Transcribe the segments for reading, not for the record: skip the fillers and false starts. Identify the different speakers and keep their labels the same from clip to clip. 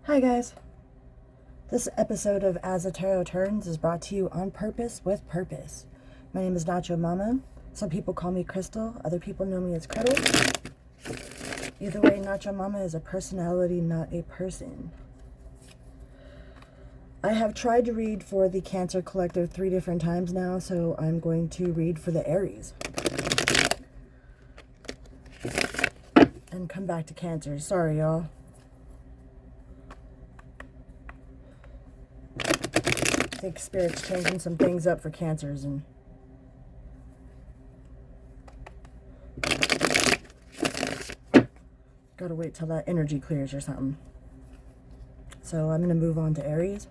Speaker 1: Hi guys. This episode of As the Tarot Turns is brought to you on purpose with purpose. My name is Nacho Mama. Some people call me Crystal. Other people know me as Cuddle. Either way, Nacho Mama is a personality, not a person. I have tried to read for the Cancer Collective 3 different times now, so I'm going to read for the Aries. And come back to Cancer. Sorry, y'all. I think Spirit's changing some things up for Cancers, and gotta wait till that energy clears or something. So I'm gonna move on to Aries.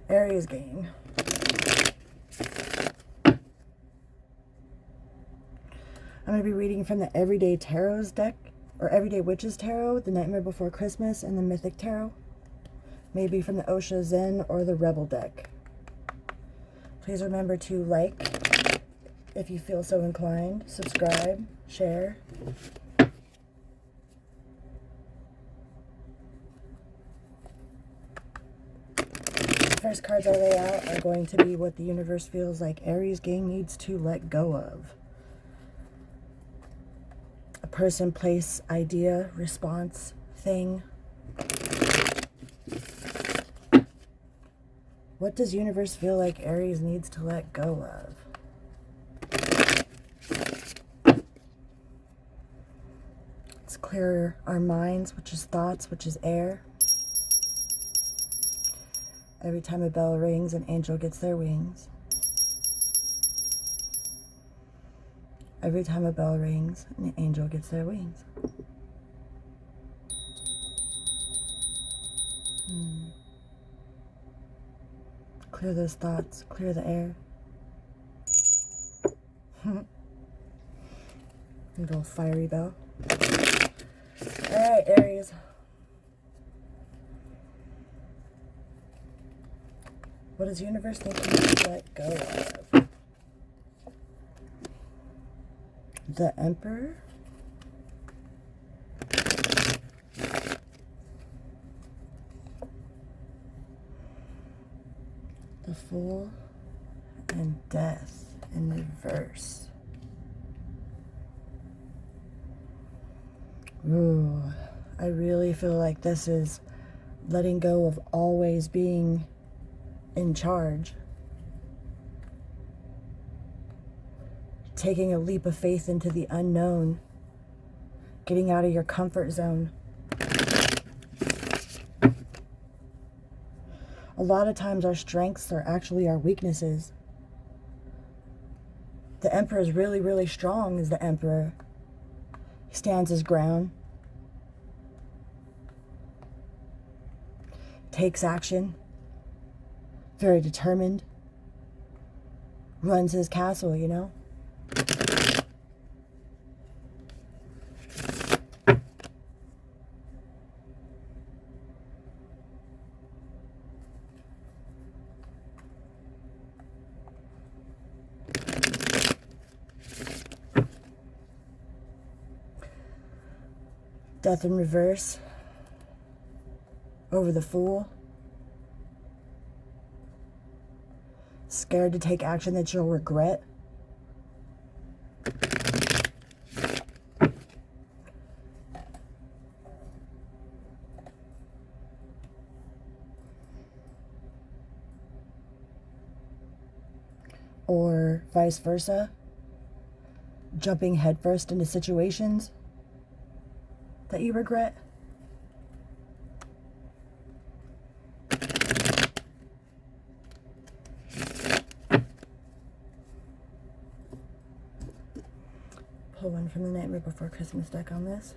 Speaker 1: Aries gang. I'm going to be reading from the Everyday Tarot's deck, or Everyday Witches Tarot, the Nightmare Before Christmas, and the Mythic Tarot. Maybe from the Osha Zen or the Rebel deck. Please remember to like if you feel so inclined, subscribe, share. The first cards I lay out are going to be what the universe feels like Aries gang needs to let go of. A person, place, idea, response, thing. What does universe feel like Aries needs to let go of? Let's clear our minds, which is thoughts, which is air. Every time a bell rings, an angel gets their wings. Every time a bell rings, an angel gets their wings. Clear those thoughts, clear the air. Little fiery bell. Alright, Aries. What does universe think you need to let go of? The Emperor. The Fool. And Death in reverse. Ooh, I really feel like this is letting go of always being in charge. Taking a leap of faith into the unknown. Getting out of your comfort zone. A lot of times our strengths are actually our weaknesses. The Emperor is really, really strong as the Emperor. He stands his ground. Takes action. Very determined. Runs his castle, you know? Death in reverse. Over the Fool. Scared to take action that you'll regret. Or vice versa. Jumping headfirst into situations that you regret. Pull one from the Nightmare Before Christmas deck on this.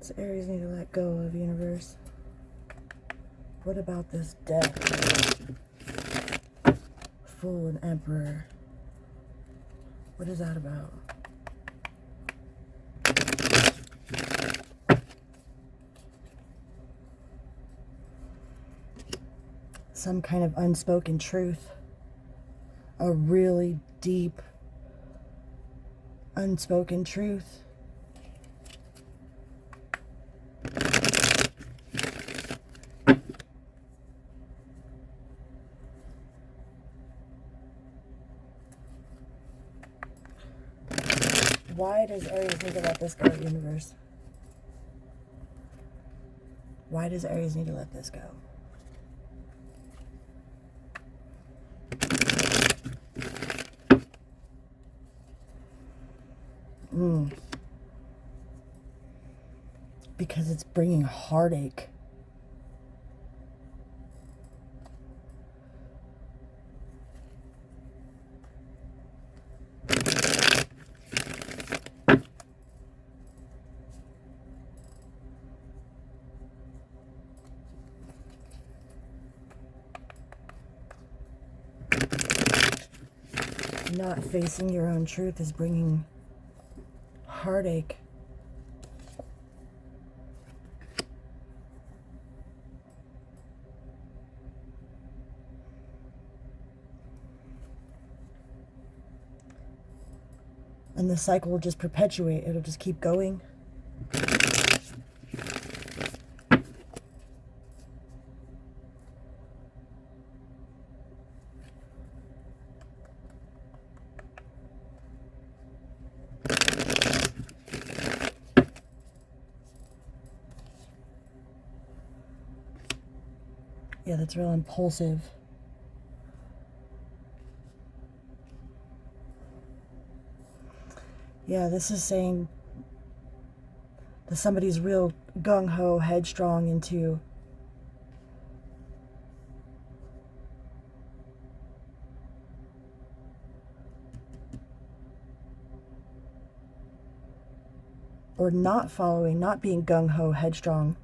Speaker 1: So Aries need to let go of, universe. What about this death? Fool and Emperor. What is that about? some kind of unspoken truth, a really deep unspoken truth. Why does Aries need to let this go, universe? Why does Aries need to let this go? Because it's bringing heartache. Not facing your own truth is bringing heartache. And the cycle will just perpetuate. It'll just keep going. Yeah, that's real impulsive. Yeah, this is saying that somebody's real gung-ho, headstrong into or not following, not being gung-ho, headstrong.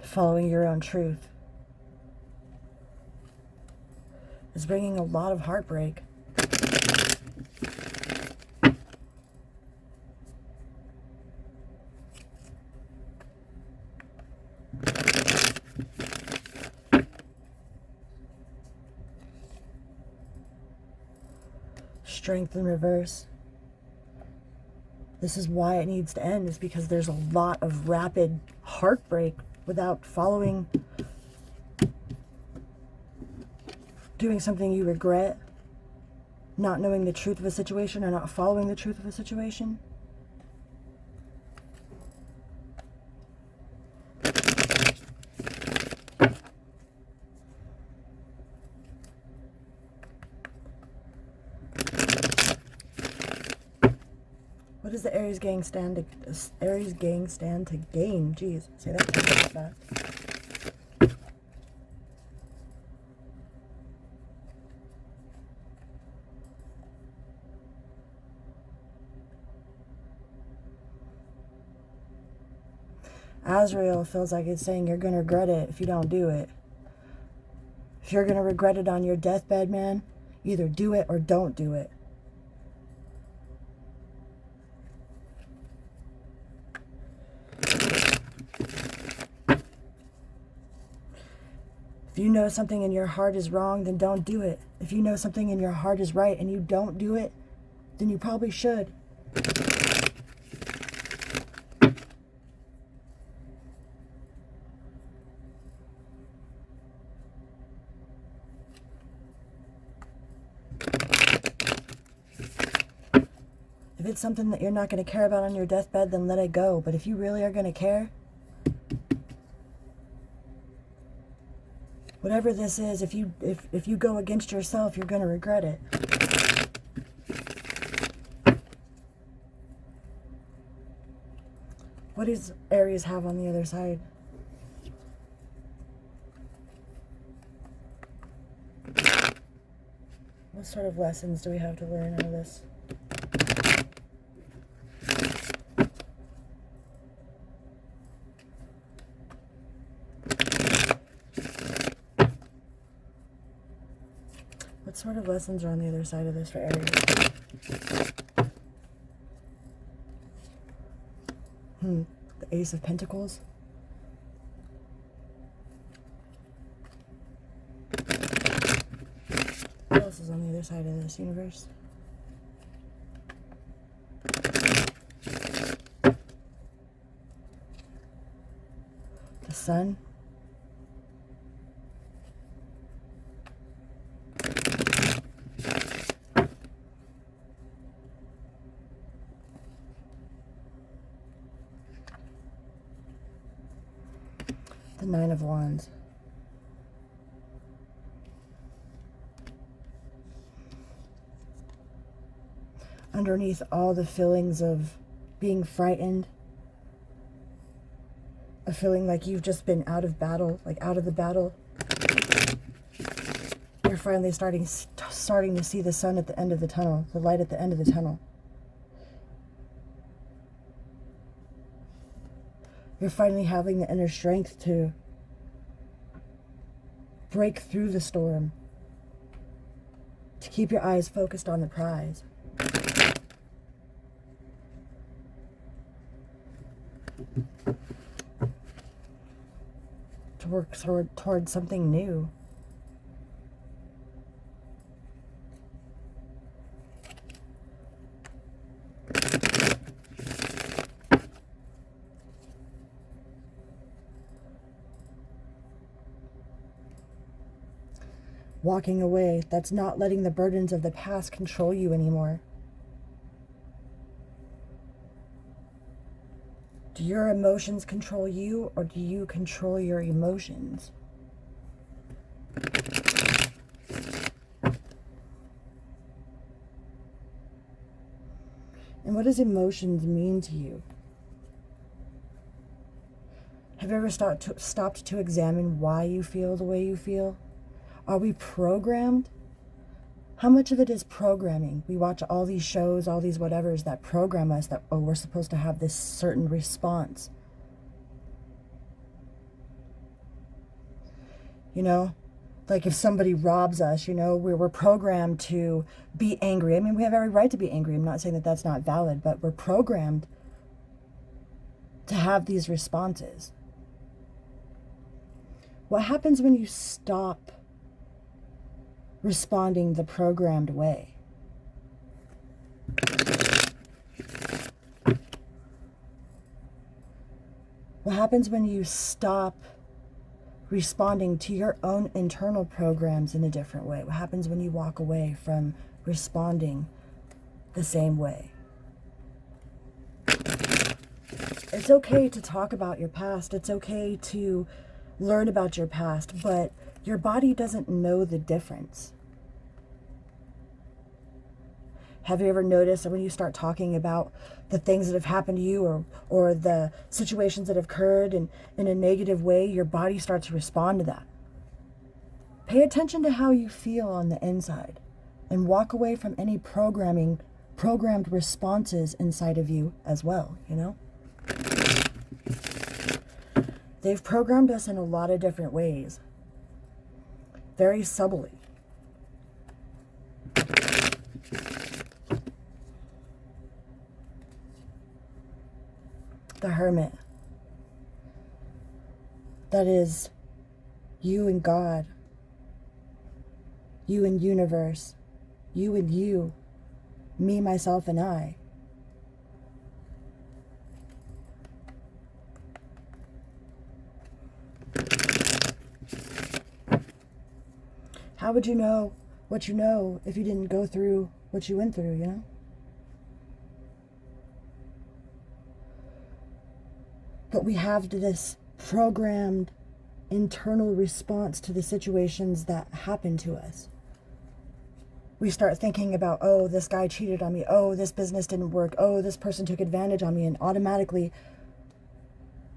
Speaker 1: Following your own truth is bringing a lot of heartbreak. Strength in reverse. This is why it needs to end, is because there's a lot of rapid heartbreak without following, doing something you regret, not knowing the truth of a situation or not following the truth of a situation. What does the Aries gang stand to gain? Jeez, say that like that. Azrael feels like it's saying you're going to regret it if you don't do it. If you're going to regret it on your deathbed, man, either do it or don't do it. If you know something in your heart is wrong, then don't do it. If you know something in your heart is right and you don't do it, then you probably should. If it's something that you're not going to care about on your deathbed, then let it go. But if you really are going to care, whatever this is, if you go against yourself, you're going to regret it. What does Aries have on the other side? What sort of lessons do we have to learn out of this? What sort of lessons are on the other side of this for Aries? The Ace of Pentacles. other side of this, universe? The sun. The Nine of Wands. Underneath all the feelings of being frightened, a feeling like you've just been out of battle, like out of the battle, you're finally starting to see the sun at the end of the tunnel, the light at the end of the tunnel. You're finally having the inner strength to break through the storm, to keep your eyes focused on the prize. To work toward something new. Walking away, that's not letting the burdens of the past control you anymore. Do your emotions control you, or do you control your emotions? And what does emotions mean to you? Have you ever stopped to examine why you feel the way you feel? Are we programmed? How much of it is programming? We watch all these shows, all these whatevers that program us that, oh, we're supposed to have this certain response. You know, like if somebody robs us, you know, we're programmed to be angry. I mean, we have every right to be angry. I'm not saying that that's not valid, but we're programmed to have these responses. What happens when you stop responding the programmed way? What happens when you stop responding to your own internal programs in a different way? What happens when you walk away from responding the same way? It's okay to talk about your past. It's okay to learn about your past, but your body doesn't know the difference. Have you ever noticed that when you start talking about the things that have happened to you, or the situations that have occurred in a negative way, your body starts to respond to that? Pay attention to how you feel on the inside and walk away from any programmed responses inside of you as well, you know? They've programmed us in a lot of different ways, very subtly. The Hermit. That is you and God, you and universe, you and you, me, myself, and I. How would you know what you know if you didn't go through what you went through, you know? But we have this programmed internal response to the situations that happen to us. We start thinking about, oh, this guy cheated on me. Oh, this business didn't work. Oh, this person took advantage on me. And automatically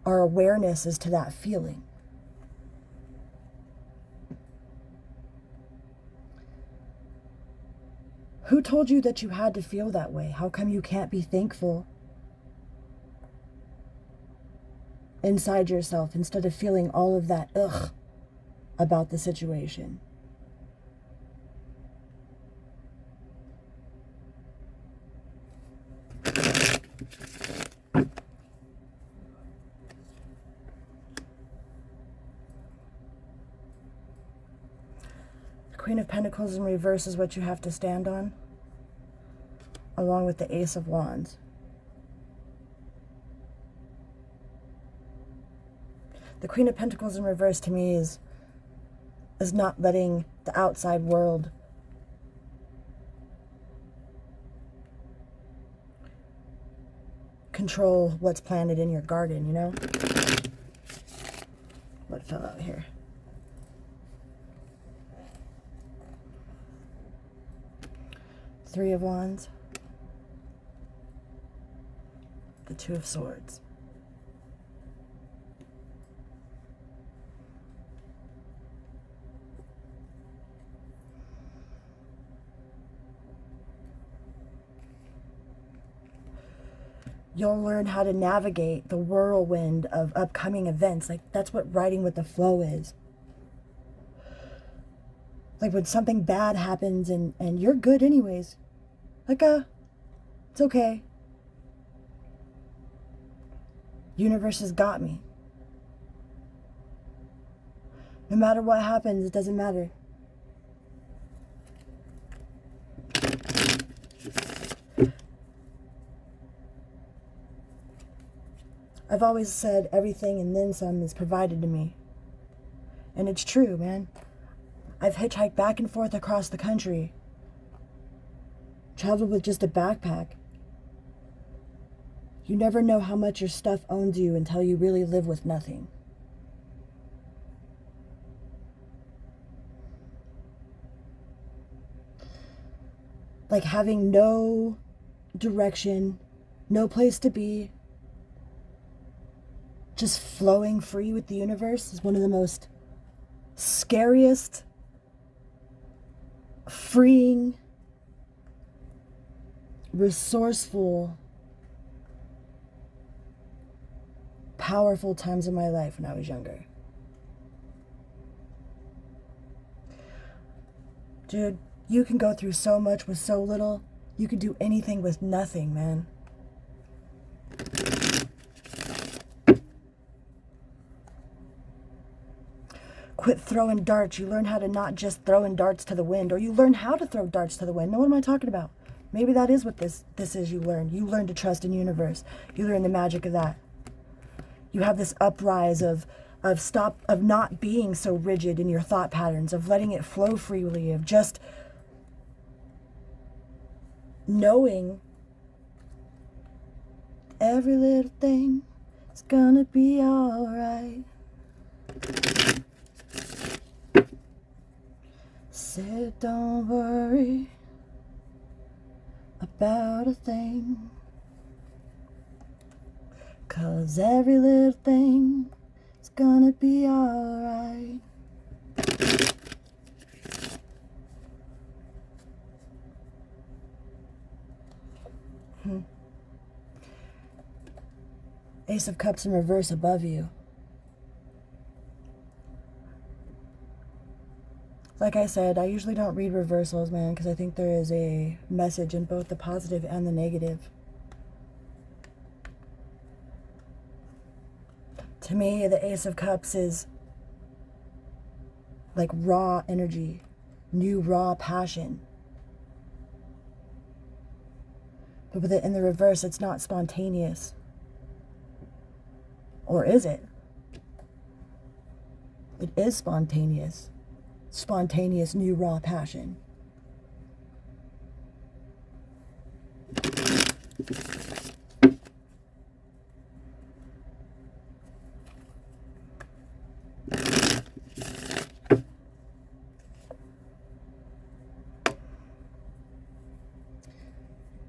Speaker 1: our awareness is to that feeling. Who told you that you had to feel that way? How come you can't be thankful inside yourself instead of feeling all of that ugh about the situation? Queen of Pentacles in reverse is what you have to stand on, along with the Ace of Wands. The Queen of Pentacles in reverse to me is not letting the outside world control what's planted in your garden, you know? What fell out here? Three of Wands. The Two of Swords. You'll learn how to navigate the whirlwind of upcoming events. Like, that's what riding with the flow is. Like, when something bad happens and you're good anyways. Like, it's okay. Universe has got me. No matter what happens, it doesn't matter. I've always said everything and then some is provided to me. And it's true, man. I've hitchhiked back and forth across the country. Traveled with just a backpack. You never know how much your stuff owns you until you really live with nothing. Like having no direction, no place to be, just flowing free with the universe is one of the most scariest, freeing, resourceful, powerful times in my life when I was younger. Dude, you can go through so much with so little. You can do anything with nothing, man. Quit throwing darts. You learn how to not just throwing darts to the wind, or you learn how to throw darts to the wind. Now, what am I talking about? Maybe that is what this is. You learn. You learn to trust in universe. You learn the magic of that. You have this uprise of not being so rigid in your thought patterns, of letting it flow freely, of just knowing every little thing is gonna be all right. Said don't worry about a thing, 'cause every little thing is gonna be alright. Ace of Cups in reverse above you. Like I said, I usually don't read reversals, man, because I think there is a message in both the positive and the negative. To me, the Ace of Cups is like raw energy, new raw passion. But with it in the reverse, it's not spontaneous. Or is it? It is spontaneous. Spontaneous new raw passion.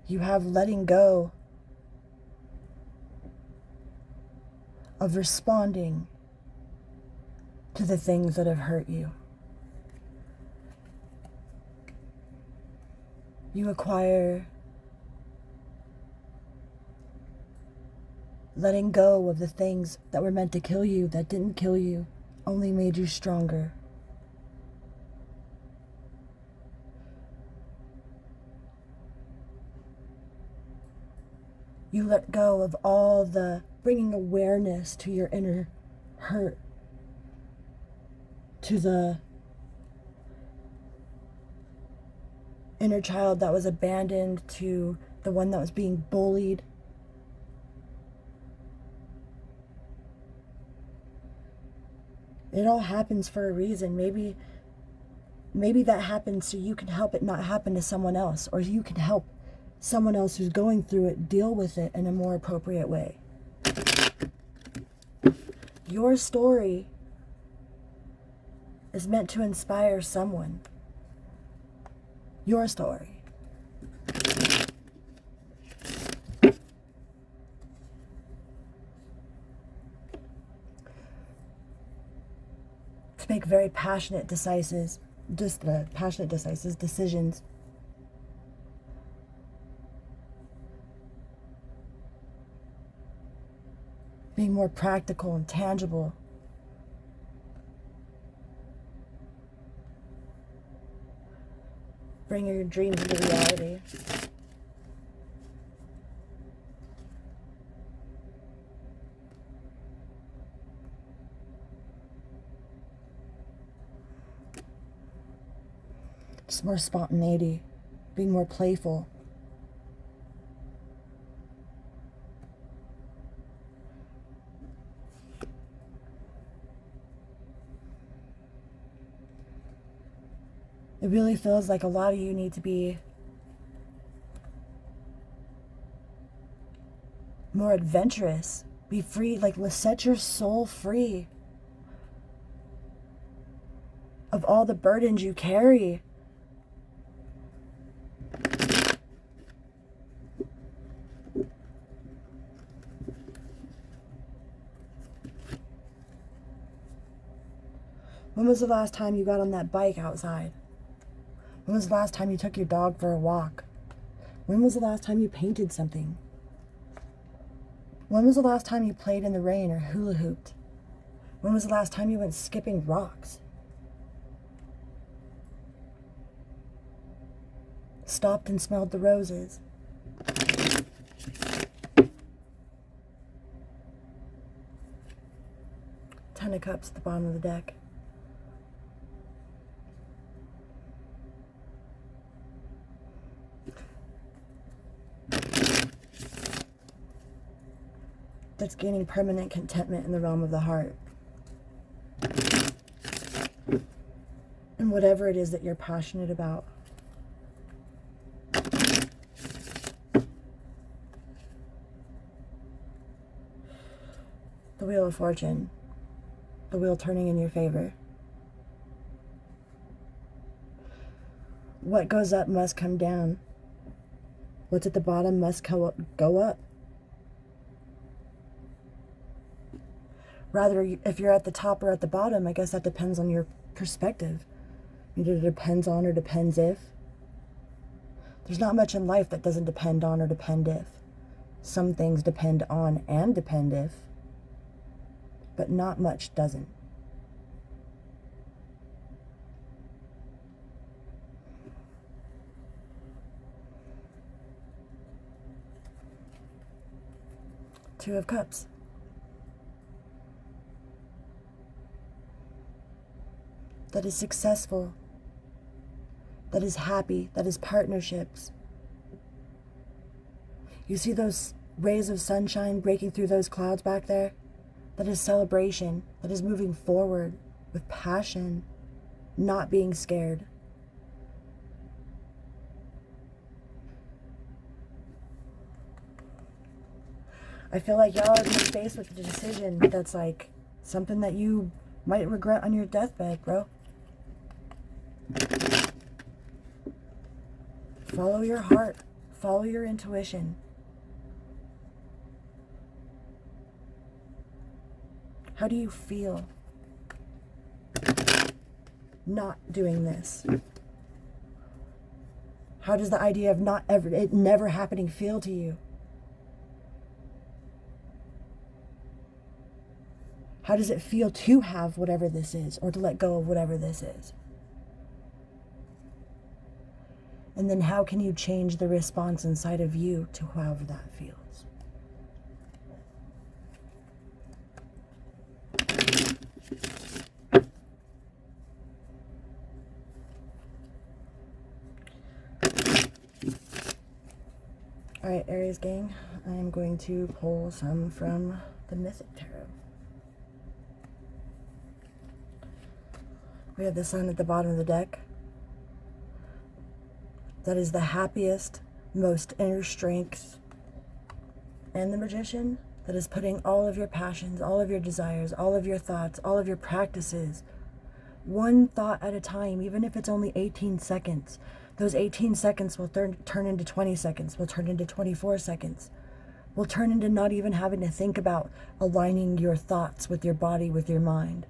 Speaker 1: You have letting go of responding to the things that have hurt you. You acquire letting go of the things that were meant to kill you, that didn't kill you, only made you stronger. You let go of all the bringing awareness to your inner hurt, to the inner child that was abandoned to the one that was being bullied. It all happens for a reason. Maybe that happens so you can help it not happen to someone else, or you can help someone else who's going through it deal with it in a more appropriate way. Your story is meant to inspire someone. Your story. To make very passionate, decisive decisions. Being more practical and tangible. Bring your dreams into reality. Just more spontaneity, being more playful. It really feels like a lot of you need to be more adventurous. Be free, like set your soul free of all the burdens you carry. When was the last time you got on that bike outside? When was the last time you took your dog for a walk? When was the last time you painted something? When was the last time you played in the rain or hula hooped? When was the last time you went skipping rocks? Stopped and smelled the roses. Ten of Cups at the bottom of the deck. That's gaining permanent contentment in the realm of the heart. And whatever it is that you're passionate about. The Wheel of Fortune. The wheel turning in your favor. What goes up must come down. What's at the bottom must go up. Rather, if you're at the top or at the bottom, I guess that depends on your perspective. Either depends on or depends if. There's not much in life that doesn't depend on or depend if. Some things depend on and depend if, but not much doesn't. Two of Cups. That is successful, that is happy, that is partnerships. You see those rays of sunshine breaking through those clouds back there? That is celebration, that is moving forward with passion, not being scared. I feel like y'all are being faced with a decision that's like something that you might regret on your deathbed, bro. Follow your heart. Follow your intuition. How do you feel not doing this? How does the idea of it never happening feel to you? How does it feel to have whatever this is, or to let go of whatever this is? And then how can you change the response inside of you to however that feels? Alright, Aries gang, I am going to pull some from the Mythic Tarot. We have the Sun at the bottom of the deck. That is the happiest, most inner strength. And the Magician, that is putting all of your passions, all of your desires, all of your thoughts, all of your practices, one thought at a time, even if it's only 18 seconds. Those 18 seconds will turn into 20 seconds, will turn into 24 seconds, will turn into not even having to think about aligning your thoughts with your body, with your mind.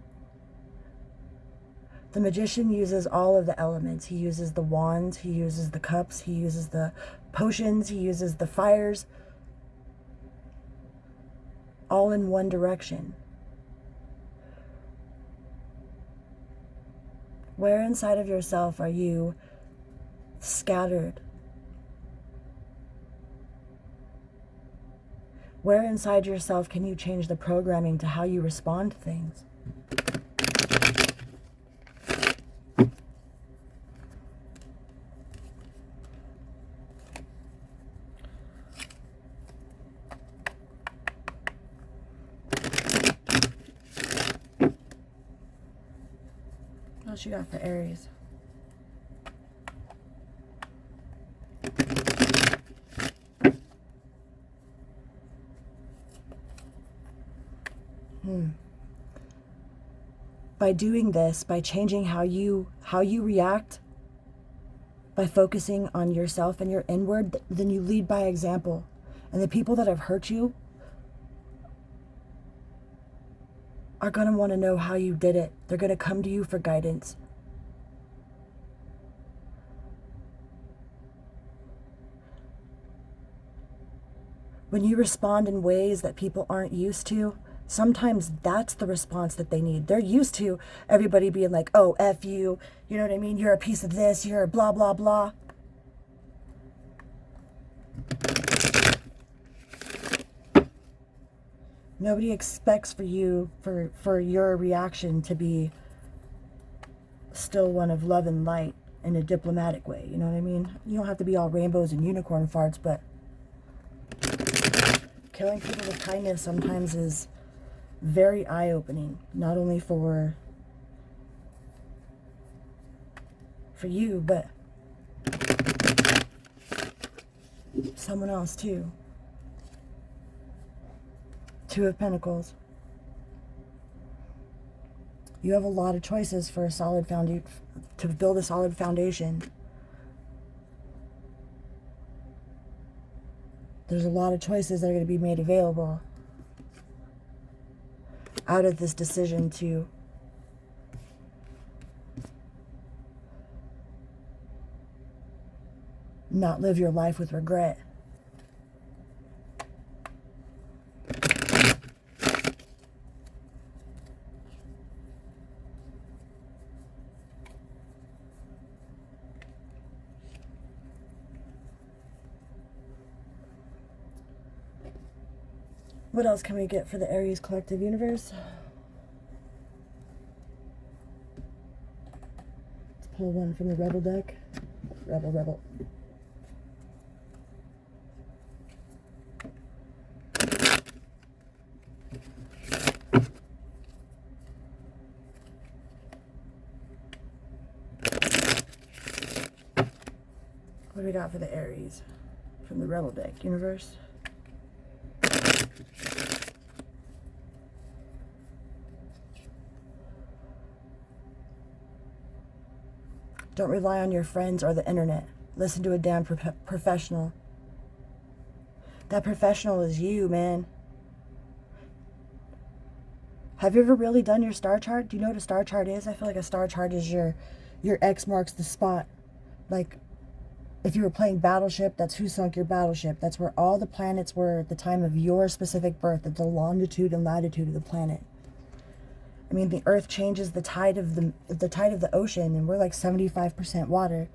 Speaker 1: The Magician uses all of the elements. He uses the wands, he uses the cups, he uses the potions, he uses the fires, all in one direction. Where inside of yourself are you scattered? Where inside yourself can you change the programming to how you respond to things? What else you got for Aries? By doing this, by changing how you react, by focusing on yourself and your inward, then you lead by example. And the people that have hurt you are going to want to know how you did it. They're going to come to you for guidance. When you respond in ways that people aren't used to, sometimes that's the response that they need. They're used to everybody being like, oh, F you, you know what I mean? You're a piece of this, you're a blah, blah, blah. Nobody expects for you, for your reaction to be still one of love and light in a diplomatic way. You know what I mean? You don't have to be all rainbows and unicorn farts, but killing people with kindness sometimes is very eye-opening, not only for you, but someone else too. Two of Pentacles. You have a lot of choices for a solid foundation, to build a solid foundation. There's a lot of choices that are going to be made available out of this decision to not live your life with regret. What else can we get for the Aries collective universe? Let's pull one from the Rebel deck. Rebel. What do we got for the Aries from the Rebel deck universe? Don't rely on your friends or the internet. Listen to a damn professional. That professional is you, man. Have you ever really done your star chart? Do you know what a star chart is? I feel like a star chart is your X marks the spot. Like, if you were playing Battleship, that's who sunk your battleship. That's where all the planets were at the time of your specific birth, at the longitude and latitude of the planet. I mean, the Earth changes the tide of the ocean, and we're like 75% water.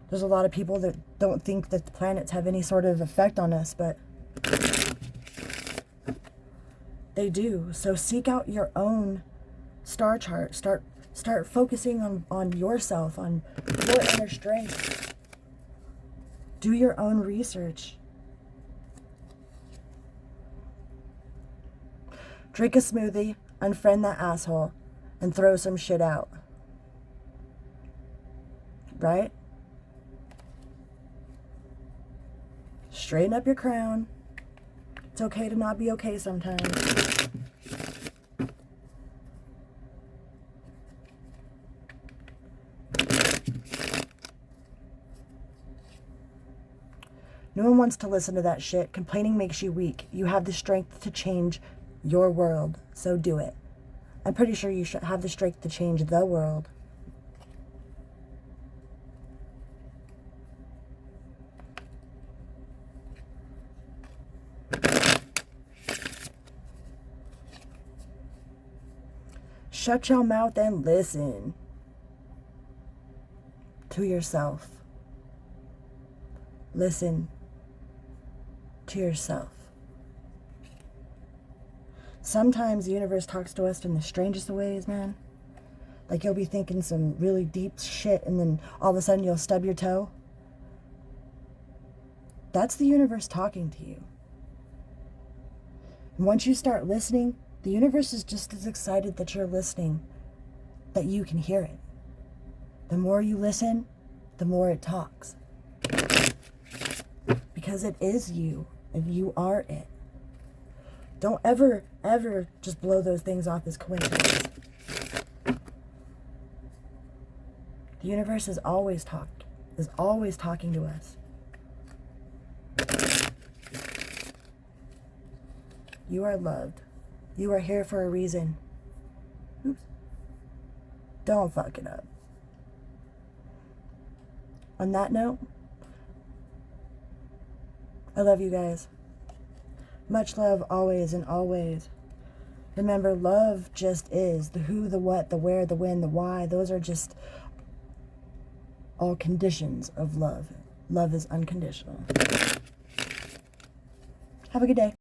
Speaker 1: There's a lot of people that don't think that the planets have any sort of effect on us, but they do. So seek out your own star chart. Start focusing on yourself, on your inner strength. Do your own research. Drink a smoothie, unfriend that asshole, and throw some shit out. Right? Straighten up your crown. It's okay to not be okay sometimes. No one wants to listen to that shit. Complaining makes you weak. You have the strength to change your world, so do it. I'm pretty sure you should have the strength to change the world. Shut your mouth and listen to yourself. Listen to yourself. Sometimes the universe talks to us in the strangest of ways, man. Like you'll be thinking some really deep shit and then all of a sudden you'll stub your toe. That's the universe talking to you. And once you start listening, the universe is just as excited that you're listening, that you can hear it. The more you listen, the more it talks. Because it is you, and you are it. Don't ever, ever just blow those things off as coincidence. The universe is always talking to us. You are loved. You are here for a reason. Oops. Don't fuck it up. On that note, I love you guys. Much love always and always. Remember, love just is. The who, the what, the where, the when, the why. Those are just all conditions of love. Love is unconditional. Have a good day.